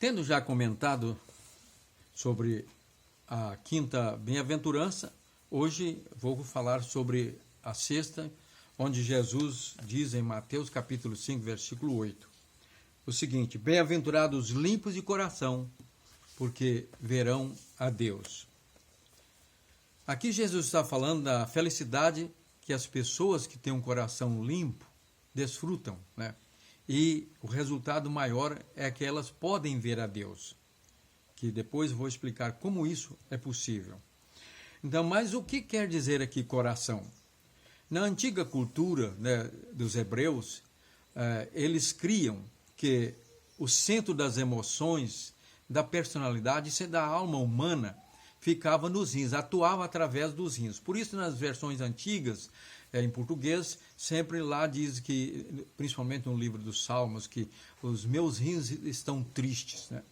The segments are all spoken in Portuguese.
Tendo já comentado sobre a quinta bem-aventurança, hoje vou falar sobre a sexta, onde Jesus diz em Mateus capítulo 5, versículo 8, o seguinte: bem-aventurados limpos de coração, porque verão a Deus. Aqui Jesus está falando da felicidade que as pessoas que têm um coração limpo desfrutam, né? E o resultado maior é que elas podem ver a Deus, que depois vou explicar como isso é possível. Então, mas o que quer dizer aqui coração? Na antiga cultura, né, dos hebreus, eles criam que o centro das emoções, da personalidade e da alma humana ficava nos rins, atuava através dos rins. Por isso, nas versões antigas, em português, sempre lá diz que, principalmente no livro dos Salmos, que os meus rins estão tristes, né?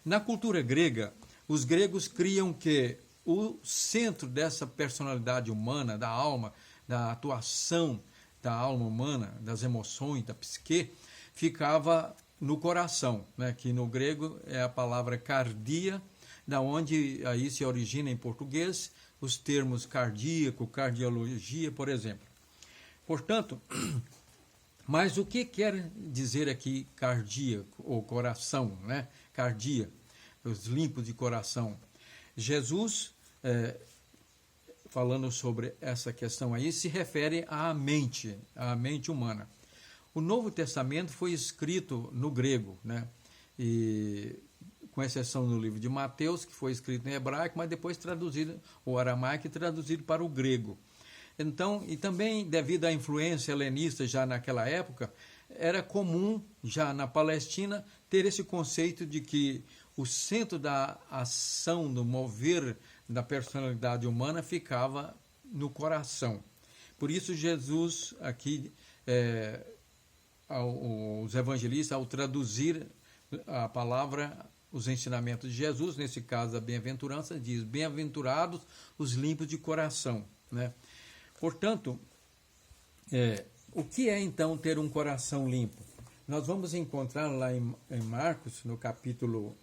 Na cultura grega, os gregos criam que o centro dessa personalidade humana, da alma, da atuação da alma humana, das emoções, da psique, ficava no coração, né? Que no grego é a palavra cardia, da onde aí se origina em português os termos cardíaco, cardiologia, por exemplo. Portanto, mas o que quer dizer aqui cardíaco ou coração, né? Cardia, os limpos de coração. Jesus, falando sobre essa questão aí, se refere à mente humana. O Novo Testamento foi escrito no grego, né? E com exceção do livro de Mateus, que foi escrito em hebraico, mas depois traduzido, o aramaico, traduzido para o grego. Então, e também devido à influência helenista já naquela época, era comum, já na Palestina, ter esse conceito de que o centro da ação, do mover da personalidade humana ficava no coração. Por isso, Jesus, aqui, os evangelistas, ao traduzir a palavra, os ensinamentos de Jesus, nesse caso a bem-aventurança, diz: bem-aventurados os limpos de coração, né? Portanto, o que é então ter um coração limpo? Nós vamos encontrar lá em Marcos, no capítulo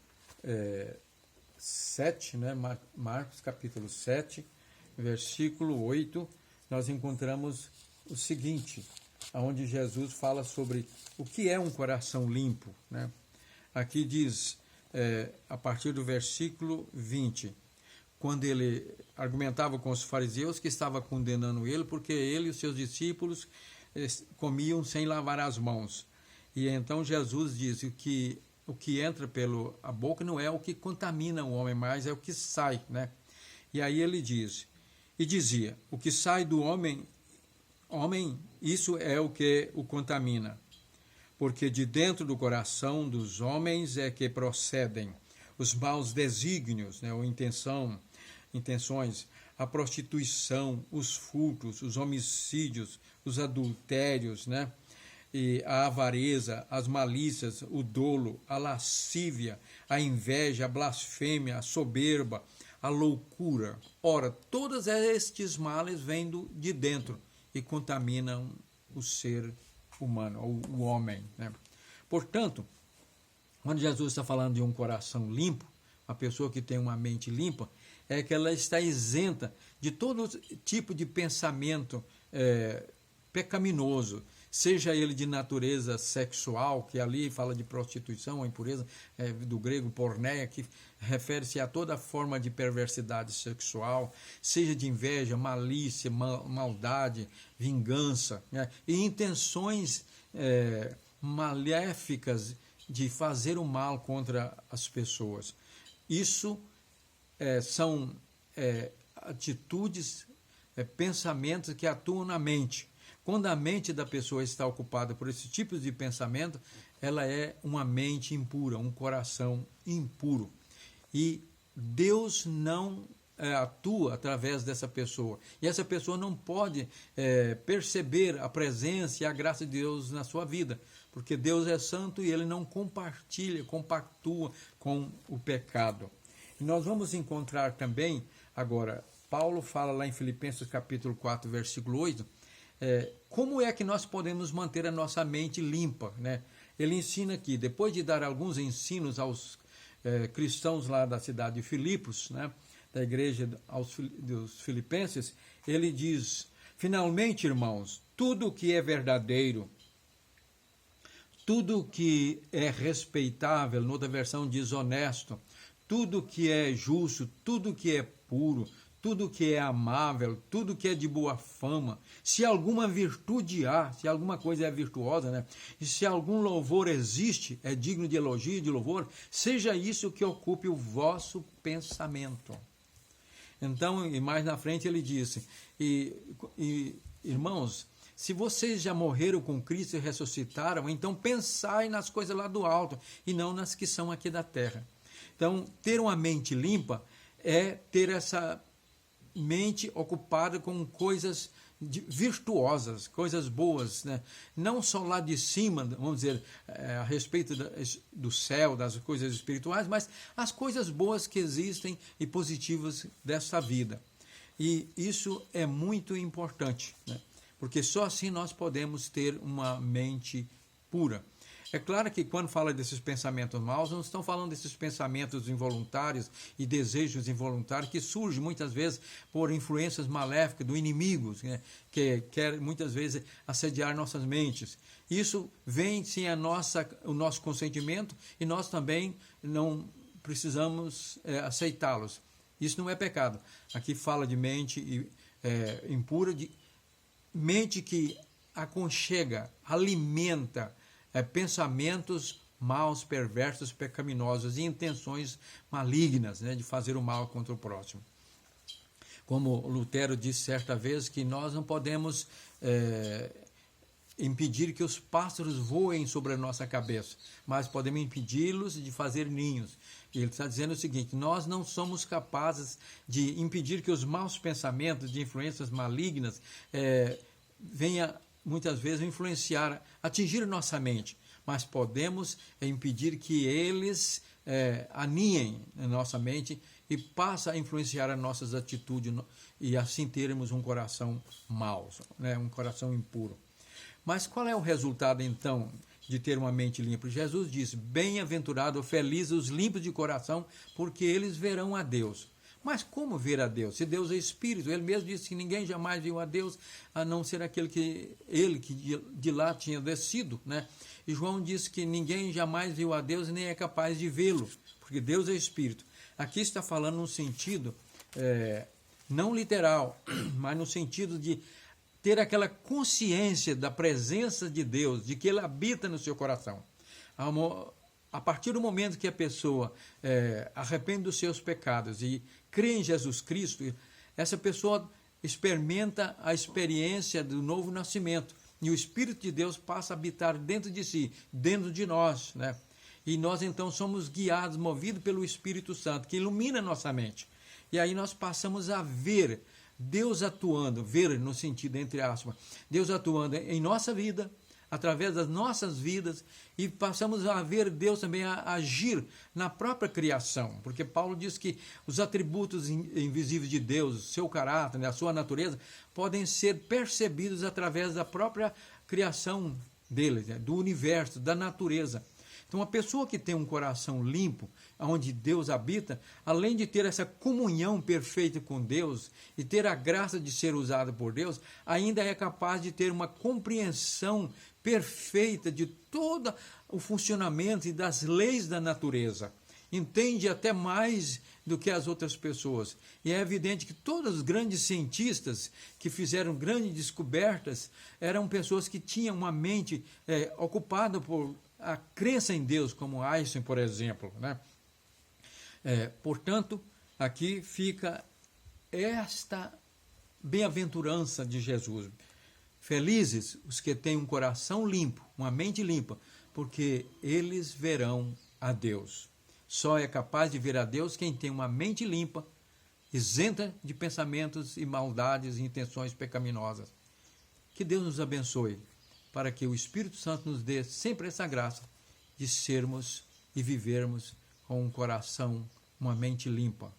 7, né? Marcos capítulo 7, versículo 8, nós encontramos o seguinte, onde Jesus fala sobre o que é um coração limpo, né? Aqui diz, a partir do versículo 20, quando ele argumentava com os fariseus que estava condenando ele, porque ele e os seus discípulos comiam sem lavar as mãos. E então Jesus diz que o que entra pela boca não é o que contamina o homem, mas é o que sai, né? E aí ele diz, e dizia, o que sai do homem, isso é o que o contamina. Porque de dentro do coração dos homens é que procedem os maus desígnios, né, ou intenções, a prostituição, os furtos, os homicídios, os adultérios, né, e a avareza, as malícias, o dolo, a lascívia, a inveja, a blasfêmia, a soberba, a loucura. Ora, todos estes males vêm de dentro e contaminam o ser humano, ou o homem, né? Portanto, quando Jesus está falando de um coração limpo, a pessoa que tem uma mente limpa, é que ela está isenta de todo tipo de pensamento pecaminoso, seja ele de natureza sexual, que ali fala de prostituição, a impureza, do grego porneia, que refere-se a toda forma de perversidade sexual, seja de inveja, malícia, maldade, vingança, né? E intenções maléficas de fazer o mal contra as pessoas. Isso são atitudes, pensamentos que atuam na mente. Quando a mente da pessoa está ocupada por esse tipo de pensamento, ela é uma mente impura, um coração impuro. E Deus não atua através dessa pessoa. E essa pessoa não pode perceber a presença e a graça de Deus na sua vida, porque Deus é santo e ele não compactua com o pecado. E nós vamos encontrar também, agora, Paulo fala lá em Filipenses capítulo 4, versículo 8, como é que nós podemos manter a nossa mente limpa, né? Ele ensina aqui, depois de dar alguns ensinos aos cristãos lá da cidade de Filipos, né, da igreja dos filipenses, ele diz: finalmente, irmãos, tudo que é verdadeiro, tudo que é respeitável, noutra versão diz honesto, tudo que é justo, tudo que é puro, tudo que é amável, tudo que é de boa fama, se alguma virtude há, se alguma coisa é virtuosa, né? E se algum louvor existe, é digno de elogio e de louvor, seja isso que ocupe o vosso pensamento. Então, e mais na frente ele disse, irmãos, se vocês já morreram com Cristo e ressuscitaram, então pensai nas coisas lá do alto e não nas que são aqui da terra. Então, ter uma mente limpa é ter essa mente ocupada com coisas virtuosas, coisas boas, né? Não só lá de cima, vamos dizer, a respeito do céu, das coisas espirituais, mas as coisas boas que existem e positivas dessa vida. E isso é muito importante, né? Porque só assim nós podemos ter uma mente pura. É claro que quando fala desses pensamentos maus, não estão falando desses pensamentos involuntários e desejos involuntários que surgem muitas vezes por influências maléficas do inimigo, né, que quer muitas vezes assediar nossas mentes. Isso vem sem o nosso consentimento e nós também não precisamos aceitá-los. Isso não é pecado. Aqui fala de mente impura, de mente que aconchega, alimenta pensamentos maus, perversos, pecaminosos e intenções malignas, né, de fazer o mal contra o próximo. Como Lutero disse certa vez, que nós não podemos impedir que os pássaros voem sobre a nossa cabeça, mas podemos impedi-los de fazer ninhos. E ele está dizendo o seguinte: nós não somos capazes de impedir que os maus pensamentos, de influências malignas, venham muitas vezes influenciar, atingir nossa mente, mas podemos impedir que eles aninhem a nossa mente e passem a influenciar as nossas atitudes e assim termos um coração mau, né, um coração impuro. Mas qual é o resultado então de ter uma mente limpa? Jesus disse: bem-aventurado, felizes os limpos de coração, porque eles verão a Deus. Mas como ver a Deus? Se Deus é Espírito, ele mesmo disse que ninguém jamais viu a Deus, a não ser aquele que de lá tinha descido, né? E João disse que ninguém jamais viu a Deus e nem é capaz de vê-lo, porque Deus é Espírito. Aqui está falando num sentido não literal, mas no sentido de ter aquela consciência da presença de Deus, de que Ele habita no seu coração. A partir do momento que a pessoa arrepende dos seus pecados e crê em Jesus Cristo, essa pessoa experimenta a experiência do novo nascimento. E o Espírito de Deus passa a habitar dentro de si, dentro de nós, né? E nós então somos guiados, movidos pelo Espírito Santo, que ilumina a nossa mente. E aí nós passamos a ver Deus atuando, ver no sentido entre aspas, Deus atuando em nossa vida, através das nossas vidas, e passamos a ver Deus também a agir na própria criação, porque Paulo diz que os atributos invisíveis de Deus, seu caráter, né, a sua natureza, podem ser percebidos através da própria criação dele, né, do universo, da natureza. Então, a pessoa que tem um coração limpo, onde Deus habita, além de ter essa comunhão perfeita com Deus e ter a graça de ser usado por Deus, ainda é capaz de ter uma compreensão perfeita de todo o funcionamento e das leis da natureza. Entende até mais do que as outras pessoas. E é evidente que todos os grandes cientistas que fizeram grandes descobertas eram pessoas que tinham uma mente ocupada por a crença em Deus, como Einstein, por exemplo, né? Portanto, aqui fica esta bem-aventurança de Jesus. Felizes os que têm um coração limpo, uma mente limpa, porque eles verão a Deus. Só é capaz de ver a Deus quem tem uma mente limpa, isenta de pensamentos e maldades e intenções pecaminosas. Que Deus nos abençoe, para que o Espírito Santo nos dê sempre essa graça de sermos e vivermos com um coração, uma mente limpa.